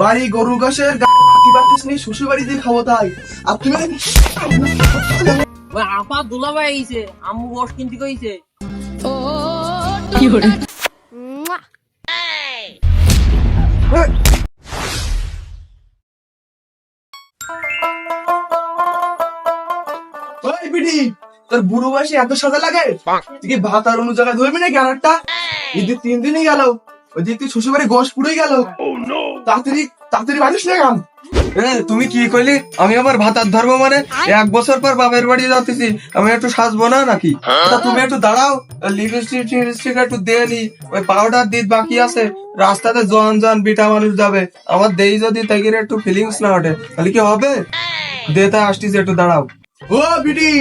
বাড়ি গরু গোশের শ্বশুর বাড়ি দিয়ে খাবো তাই। আর তুমি ওই আপা দুলাভাই আইছে, আম্মু গোশ কিনতে কইছে। কি করে? ওই বিডি, তোর বুড়ো বয়সে এত সাজা লাগে? তুই কি ভাত আর অন্য জায়গায় ধরবি নাকি? আর একটা ঈদের 3 দিনই গেল, ওই দিক তুই শ্বশুর বাড়ি গোশ পুড়েই গেল। তাড়াতাড়ি তাড়াতাড়ি বাড়িস না গান। তুমি কি কইলি? আমি আবার ভাতার ধরবো মানে? 1 বছর পর বাপের বাড়ি যাচ্ছি, আমি একটু সাজবো না নাকি? তা তুমি একটু দাঁড়াও, লিপস্টিক একটু দিয়ে নি, ওই পাউডার দিত বাকি আছে। রাস্তাতে জন জন বিটা মানুষ যাবে, আমার দেই যদি তাই একটু ফিলিংস না ওঠে তাহলে কি হবে? দেতা আসতিস, একটু দাঁড়াও। ও বিডি,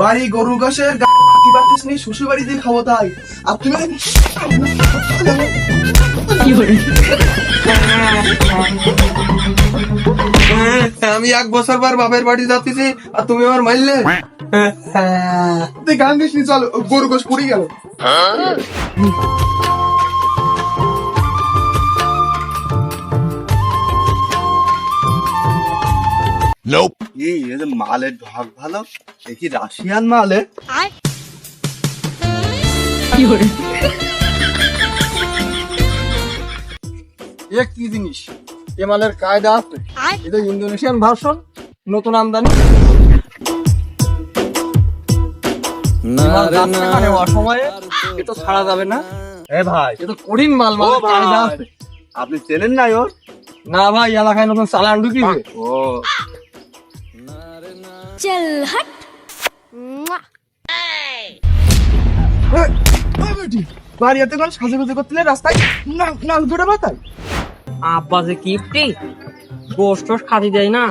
বাড়ি গরু গোশের শ্বশুর বাড়ি দিয়ে খাবো তাই। আর তুমি কি করে? আমি 1 বছর পর বাপের বাড়ি যাচ্ছি আর তুমি আমার মারলে? তুই গান দিস নি, চল, গরু গোশ পুড়ে গেল। এই যে মালের ভাগ ভালো, এ কি রাশিয়ান মালে? কি করে? এ কি জিনিস? এ মালের কায়দা আছে? এটা ইন্দোনেশিয়ান ভার্সন, নতুন আমদানি। অসময়ে এটা ছাড়া যাবে না। ভাই, এটা কঠিন মাল, ও মালের কায়দা ভাই, আছে। আপনি চেনেন না ওর? না ভাই, এলাকায় নতুন চালান ঢুকিয়েছে। ও চল হট। বাড়ি এত করে সাজুগুজু করতে রাস্তায় না ধরে মাথায়। আব্বা যে কিপটি, গোশ টোশ খাতি দেয় না।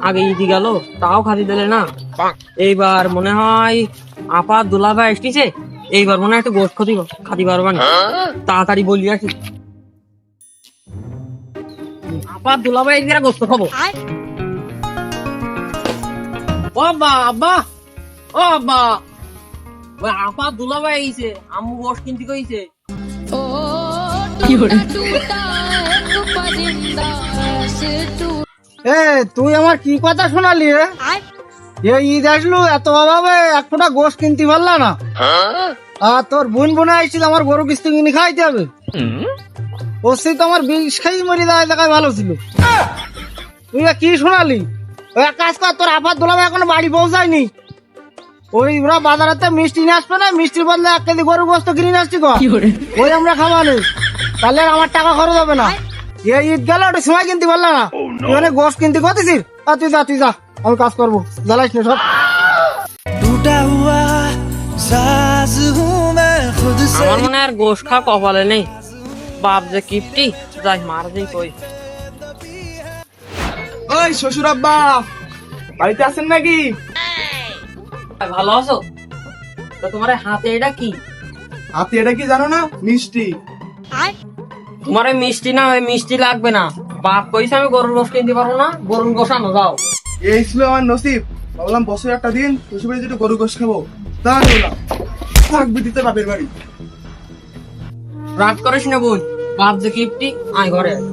আগে ঈদি গেল, তাও খাতি দিলে না। এইবার মনে হয় আপা দুলাভাই আসছে, এইবার মনে হয় একটু গোশ খাতি পারবা না। তাড়াতাড়ি বলি আসি, আপা দুলাভাই এদিকে গোস্ত খাবো। ও আব্বা, আব্বা, ও আব্বা, ওই আপা দুলাভাই আইছে, আম্মু গোশ কিনতে কইছে। কি করে? তুই আমার কি কথা শোনালি রে? এই ঈদ আসলো, এত অভাবে 1 ফোঁটা গোশ কিনতে পারলা না? আর তোর বোন আইছিল, আমার গরু কিস্তি কিনে খাইতে হবে। ওসি তো আমার বিষ খাই মরি যায়, দেখায় ভালো ছিল। তুই কি শোনালি? ওই এক কাজ কর, তোর আপার দোলাবে এখনো বাড়ি পৌঁছায়নি। ওই ওরা বাজারেতে মিষ্টি নিয়ে আসবে না, মিষ্টির বদলে 1 কেজি গরু গোস্ত কিনে নিয়ে আসছি। কি করে? ওই আমরা খাওয়ানি, তাহলে আর আমার টাকা খরচ হবে না। এই ঈদ গেল, ওটা সময় কিনতে পারলা না, তুই অনেক গোশ কিনতে করতেছিস। তুই যা, আমি কাজ করবো, জ্বালাইস না সব। আমার মনে হয় আর গোশ খা কপালে নেই। বাপ যে কিপটি, যাই মার দিই কই। ওই শ্বশুর আব্বা, বাড়িতে আছেন নাকি? ভালো আছো? তো তোমার হাতে এটা কি? হাতে এটা কি জানো না? মিষ্টি। তোমার এই মিষ্টি না, ওই মিষ্টি লাগবে না। বাপ কইছে আমি গরুর গোশ কিনতে পারবো না, গরুর গোশ আনো যাও। এই ছিল আমার নসিব। ভাবলাম বছরে একটা দিন শ্বশুর বাড়ি যেটা গরু গোশ খাবো, তা বললাম থাকবি দিতে বাপের বাড়ি। রাগ করিস না বোন, বাপ যে কিপটি, আয় ঘরে আয়।